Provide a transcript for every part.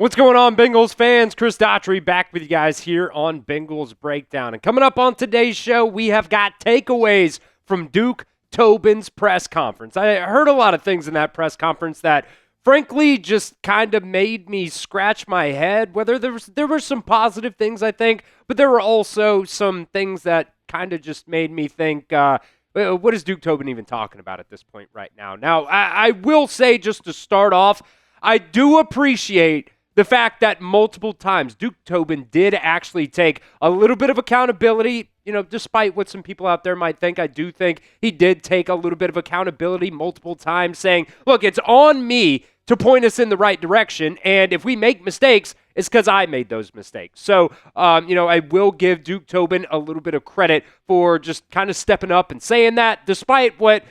What's going on, Bengals fans? Chris Daughtry back with you guys here on Bengals Breakdown. And coming up on today's show, we have got takeaways from Duke Tobin's press conference. I heard a lot of things in that press conference that, frankly, just kind of made me scratch my head. Whether there were some positive things, I think, but there were also some things that kind of just made me think, what is Duke Tobin even talking about at this point right now? Now, I will say, just to start off, I do appreciate the fact that multiple times Duke Tobin did actually take a little bit of accountability, despite what some people out there might think. I do think he did take a little bit of accountability multiple times, saying, look, it's on me to point us in the right direction, and if we make mistakes, it's because I made those mistakes. So, I will give Duke Tobin a little bit of credit for just kind of stepping up and saying that, despite what,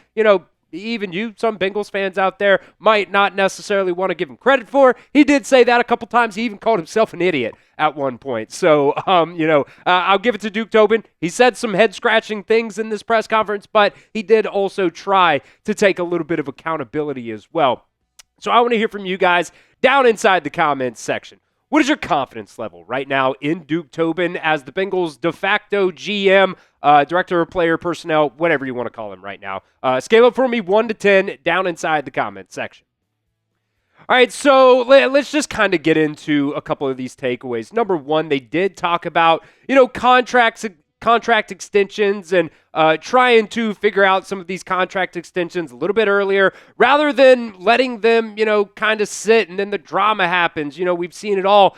even you, some Bengals fans out there, might not necessarily want to give him credit for. He did say that a couple times. He even called himself an idiot at one point. So, I'll give it to Duke Tobin. He said some head-scratching things in this press conference, but he did also try to take a little bit of accountability as well. So I want to hear from you guys down inside the comments section. What is your confidence level right now in Duke Tobin as the Bengals de facto GM, director of player personnel, whatever you want to call him right now? Scale it for me 1 to 10 down inside the comments section. All right, so let's just kind of get into a couple of these takeaways. Number one, they did talk about, contract extensions and trying to figure out some of these contract extensions a little bit earlier rather than letting them, kind of sit and then the drama happens. We've seen it all,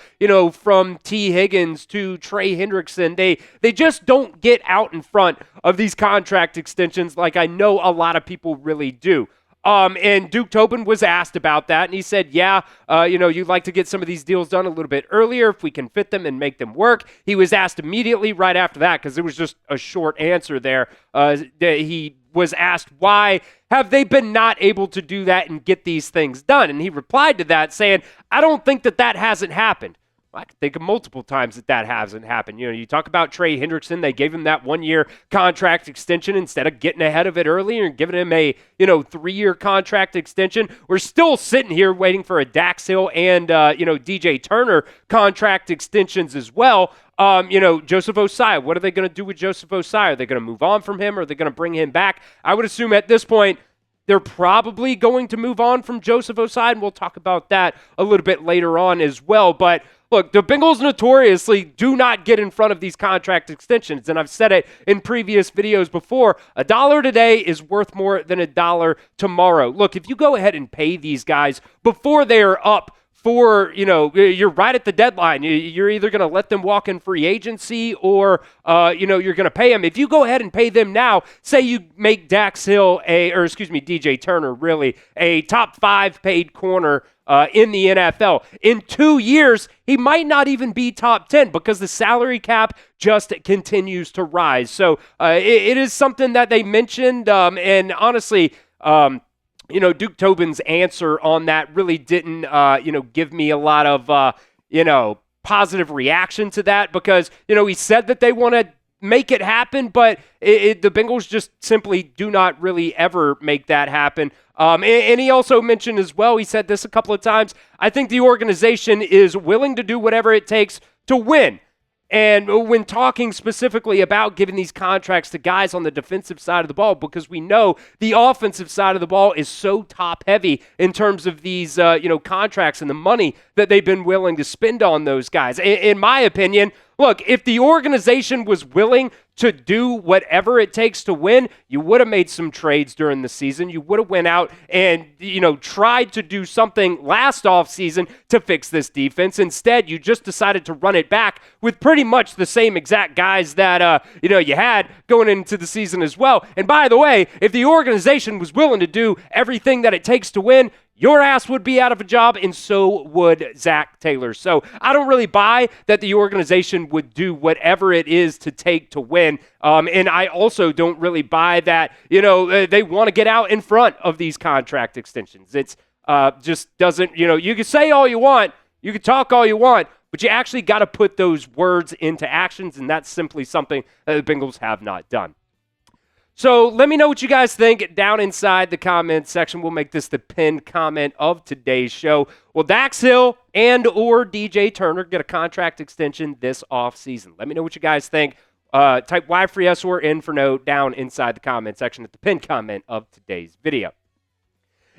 from T. Higgins to Trey Hendrickson. They just don't get out in front of these contract extensions like I know a lot of people really do. And Duke Tobin was asked about that, and he said, you'd like to get some of these deals done a little bit earlier if we can fit them and make them work. He was asked immediately right after that, because it was just a short answer there. He was asked, why have they been not able to do that and get these things done? And he replied to that saying, I don't think that hasn't happened. I can think of multiple times that hasn't happened. You talk about Trey Hendrickson. They gave him that 1-year contract extension instead of getting ahead of it earlier and giving him a, 3-year contract extension. We're still sitting here waiting for a Dax Hill and, DJ Turner contract extensions as well. Joseph Osai, what are they going to do with Joseph Osai? Are they going to move on from him? Or are they going to bring him back? I would assume at this point, they're probably going to move on from Joseph Osai, and we'll talk about that a little bit later on as well. But look, the Bengals notoriously do not get in front of these contract extensions, and I've said it in previous videos before. $1 today is worth more than $1 tomorrow. Look, if you go ahead and pay these guys before they are up for, you're right at the deadline. You're either going to let them walk in free agency or, you're going to pay them. If you go ahead and pay them now, say you make Dax Hill DJ Turner, really, a top 5 paid corner in the NFL. In 2 years, he might not even be top 10 because the salary cap just continues to rise. So it is something that they mentioned, and honestly, Duke Tobin's answer on that really didn't, give me a lot of, positive reaction to that because, he said that they want to make it happen, but the Bengals just simply do not really ever make that happen. And he also mentioned as well, he said this a couple of times, I think the organization is willing to do whatever it takes to win. And when talking specifically about giving these contracts to guys on the defensive side of the ball, because we know the offensive side of the ball is so top heavy in terms of these, contracts and the money that they've been willing to spend on those guys. In my opinion, look, if the organization was willing to do whatever it takes to win, you would have made some trades during the season. You would have went out and, tried to do something last offseason to fix this defense. Instead, you just decided to run it back with pretty much the same exact guys that, you had going into the season as well. And by the way, if the organization was willing to do everything that it takes to win, your ass would be out of a job, and so would Zach Taylor. So I don't really buy that the organization would do whatever it is to take to win. And I also don't really buy that, they want to get out in front of these contract extensions. It's just doesn't, you can say all you want, you can talk all you want, but you actually got to put those words into actions, and that's simply something that the Bengals have not done. So let me know what you guys think down inside the comments section. We'll make this the pinned comment of today's show. Will Dax Hill and or DJ Turner get a contract extension this offseason? Let me know what you guys think. Type Y for yes or N for no down inside the comment section at the pinned comment of today's video.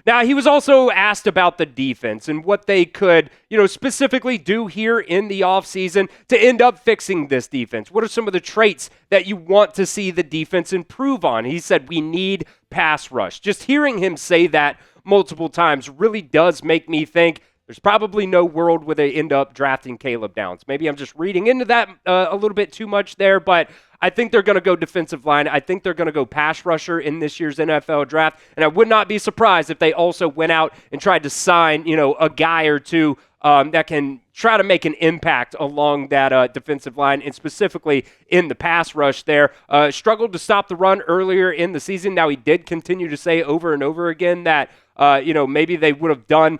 Now, he was also asked about the defense and what they could, specifically do here in the offseason to end up fixing this defense. What are some of the traits that you want to see the defense improve on? He said, we need pass rush. Just hearing him say that multiple times really does make me think there's probably no world where they end up drafting Caleb Downs. Maybe I'm just reading into that a little bit too much there, but I think they're going to go defensive line. I think they're going to go pass rusher in this year's NFL draft, and I would not be surprised if they also went out and tried to sign, a guy or two that can try to make an impact along that defensive line, and specifically in the pass rush there. Struggled to stop the run earlier in the season. Now, he did continue to say over and over again that, maybe they would have done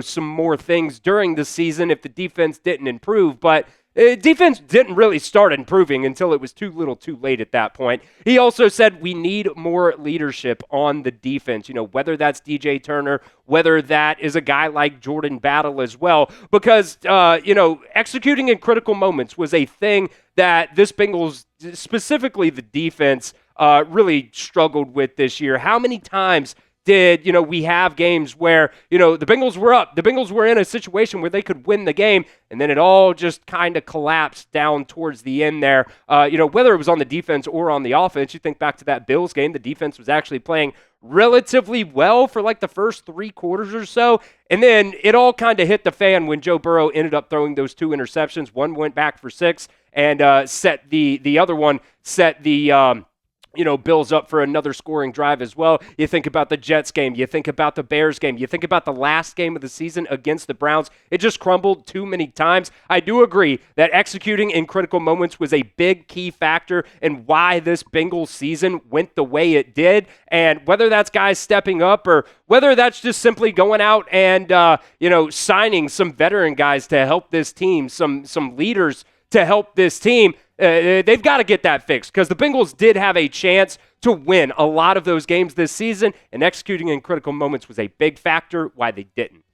some more things during the season if the defense didn't improve, but defense didn't really start improving until it was too little too late at that point. He also said we need more leadership on the defense, whether that's DJ Turner, whether that is a guy like Jordan Battle as well, because, executing in critical moments was a thing that this Bengals, specifically the defense, really struggled with this year. How many times did, we have games where, the Bengals were up. The Bengals were in a situation where they could win the game, and then it all just kind of collapsed down towards the end there. Whether it was on the defense or on the offense, you think back to that Bills game, the defense was actually playing relatively well for like the first 3 quarters or so, and then it all kind of hit the fan when Joe Burrow ended up throwing those 2 interceptions. One went back for 6, and set the other one set the Bills up for another scoring drive as well. You think about the Jets game. You think about the Bears game. You think about the last game of the season against the Browns. It just crumbled too many times. I do agree that executing in critical moments was a big key factor in why this Bengals season went the way it did. And whether that's guys stepping up or whether that's just simply going out and, signing some veteran guys to help this team, some leaders to help this team, they've got to get that fixed because the Bengals did have a chance to win a lot of those games this season, and executing in critical moments was a big factor why they didn't.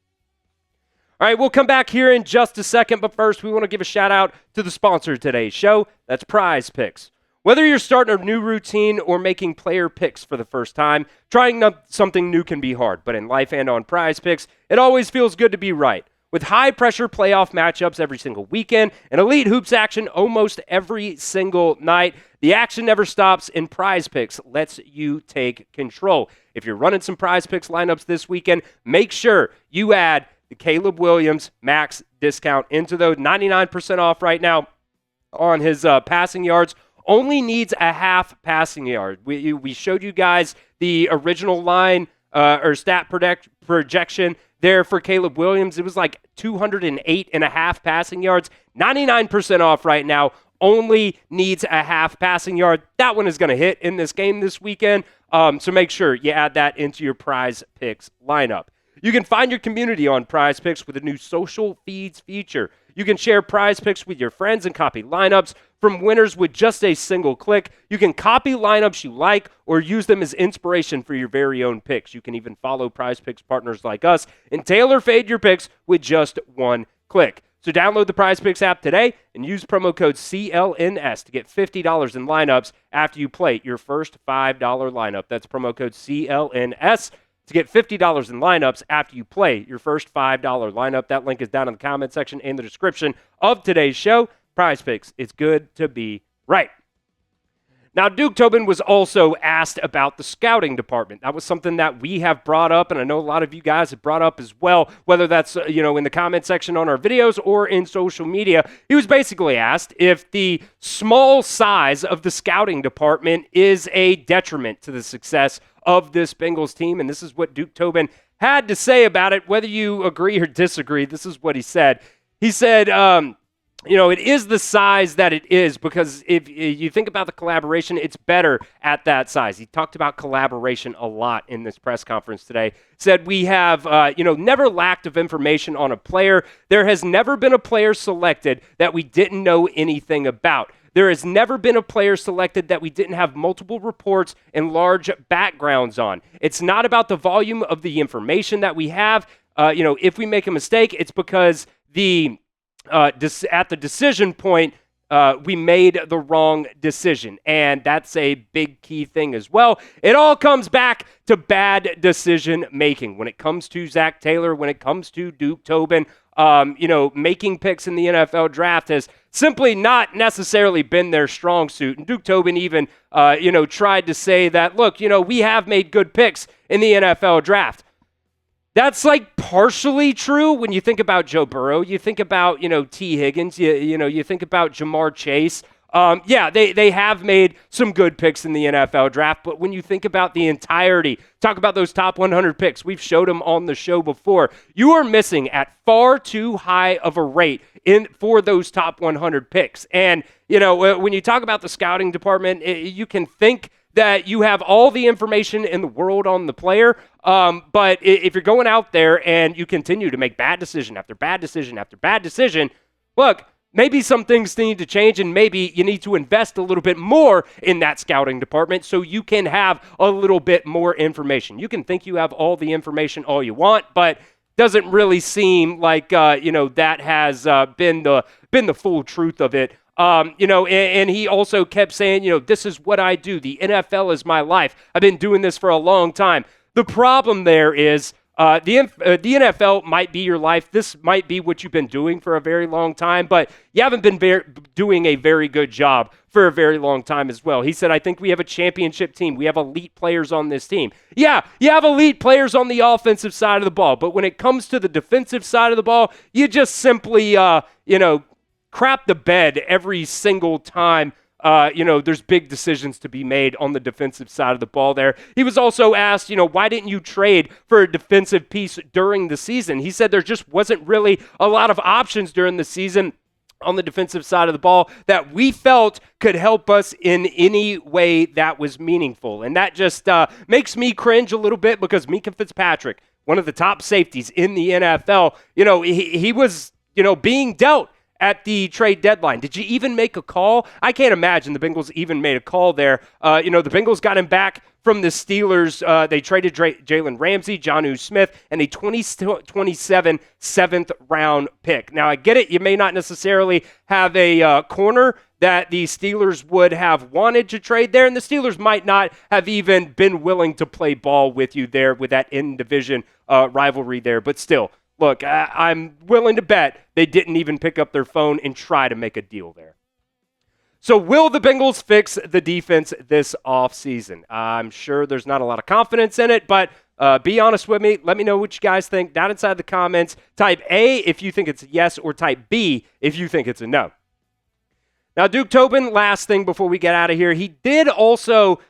All right, we'll come back here in just a second, but first we want to give a shout out to the sponsor of today's show. That's PrizePicks. Whether you're starting a new routine or making player picks for the first time, trying something new can be hard, but in life and on PrizePicks, it always feels good to be right. With high-pressure playoff matchups every single weekend and elite hoops action almost every single night, the action never stops, and PrizePicks lets you take control. If you're running some PrizePicks lineups this weekend, make sure you add the Caleb Williams max discount into those. 99% off right now on his passing yards. Only needs a half passing yard. We showed you guys the original line or stat projection there for Caleb Williams. It was like 208.5 passing yards. 99% off right now. Only needs a half passing yard. That one is going to hit in this game this weekend. So make sure you add that into your PrizePicks lineup. You can find your community on PrizePicks with a new social feeds feature. You can share PrizePicks with your friends and copy lineups from winners with just a single click. You can copy lineups you like or use them as inspiration for your very own picks. You can even follow PrizePicks partners like us and tailor-fade your picks with just one click. So download the PrizePicks app today and use promo code CLNS to get $50 in lineups after you play your first $5 lineup. That's promo code CLNS to get $50 in lineups after you play your first $5 lineup. That link is down in the comment section and the description of today's show. PrizePicks, it's good to be right. Now, Duke Tobin was also asked about the scouting department. That was something that we have brought up, and I know a lot of you guys have brought up as well, whether that's in the comment section on our videos or in social media. He was basically asked if the small size of the scouting department is a detriment to the success of this Bengals team, and this is what Duke Tobin had to say about it. Whether you agree or disagree, this is what he said. He said, it is the size that it is because if you think about the collaboration, it's better at that size. He talked about collaboration a lot in this press conference today. Said we have, never lacked of information on a player. There has never been a player selected that we didn't know anything about. There has never been a player selected that we didn't have multiple reports and large backgrounds on. It's not about the volume of the information that we have. If we make a mistake, it's because at the decision point, we made the wrong decision, and that's a big key thing as well. It all comes back to bad decision making when it comes to Zach Taylor, when it comes to Duke Tobin. Making picks in the NFL draft has simply not necessarily been their strong suit. And Duke Tobin even, tried to say that, look, we have made good picks in the NFL draft. That's like partially true when you think about Joe Burrow. You think about, T. Higgins. You think about Jamar Chase. They have made some good picks in the NFL draft, but when you think about the entirety, talk about those top 100 picks, we've showed them on the show before, you are missing at far too high of a rate for those top 100 picks. And, when you talk about the scouting department, you can think that you have all the information in the world on the player, but if you're going out there and you continue to make bad decision after bad decision after bad decision, look, maybe some things need to change, and maybe you need to invest a little bit more in that scouting department so you can have a little bit more information. You can think you have all the information all you want, but doesn't really seem like that has been the full truth of it. And he also kept saying, this is what I do. The NFL is my life. I've been doing this for a long time. The problem there is the NFL might be your life. This might be what you've been doing for a very long time, but you haven't been doing a very good job for a very long time as well. He said, I think we have a championship team. We have elite players on this team. Yeah, you have elite players on the offensive side of the ball, but when it comes to the defensive side of the ball, you just simply, crap the bed every single time. There's big decisions to be made on the defensive side of the ball there. He was also asked, why didn't you trade for a defensive piece during the season? He said there just wasn't really a lot of options during the season on the defensive side of the ball that we felt could help us in any way that was meaningful. And that just makes me cringe a little bit because Minkah Fitzpatrick, one of the top safeties in the NFL, he was, being dealt at the trade deadline. Did you even make a call? I can't imagine the Bengals even made a call there. The Bengals got him back from the Steelers. They traded Jalen Ramsey, Jonnu Smith, and a 2027 7th-round pick. Now, I get it. You may not necessarily have a corner that the Steelers would have wanted to trade there, and the Steelers might not have even been willing to play ball with you there with that in-division rivalry there, but still, look, I'm willing to bet they didn't even pick up their phone and try to make a deal there. So will the Bengals fix the defense this offseason? I'm sure there's not a lot of confidence in it, but be honest with me. Let me know what you guys think down inside the comments. Type A if you think it's a yes, or type B if you think it's a no. Now, Duke Tobin, last thing before we get out of here, he did also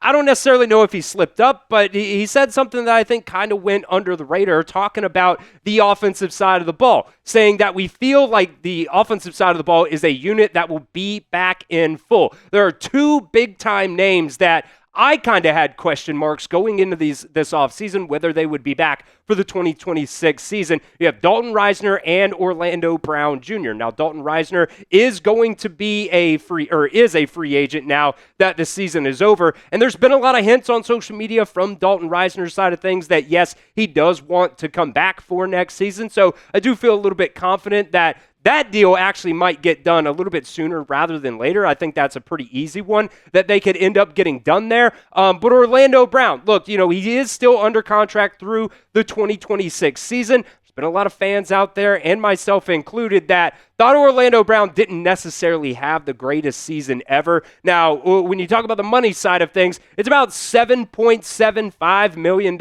I don't necessarily know if he slipped up, but he said something that I think kind of went under the radar, talking about the offensive side of the ball, saying that we feel like the offensive side of the ball is a unit that will be back in full. There are two big-time names that I kind of had question marks going into this offseason, whether they would be back for the 2026 season. You have Dalton Risner and Orlando Brown Jr. Now, Dalton Risner is going to be a free agent now that the season is over. And there's been a lot of hints on social media from Dalton Risner's side of things that, yes, he does want to come back for next season. So I do feel a little bit confident that that deal actually might get done a little bit sooner rather than later. I think that's a pretty easy one that they could end up getting done there. But Orlando Brown, look, he is still under contract through the 2026 season. There's been a lot of fans out there, and myself included, that thought Orlando Brown didn't necessarily have the greatest season ever. Now, when you talk about the money side of things, it's about $7.75 million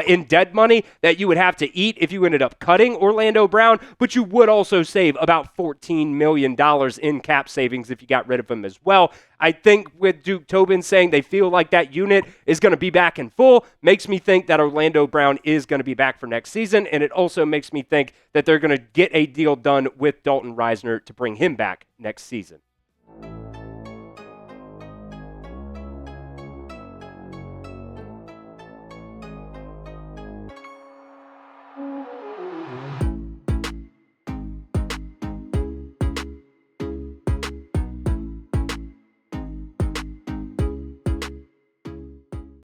in dead money that you would have to eat if you ended up cutting Orlando Brown, but you would also save about $14 million in cap savings if you got rid of him as well. I think with Duke Tobin saying they feel like that unit is going to be back in full, makes me think that Orlando Brown is going to be back for next season, and it also makes me think that they're going to get a deal done with Dalton Risner to bring him back next season.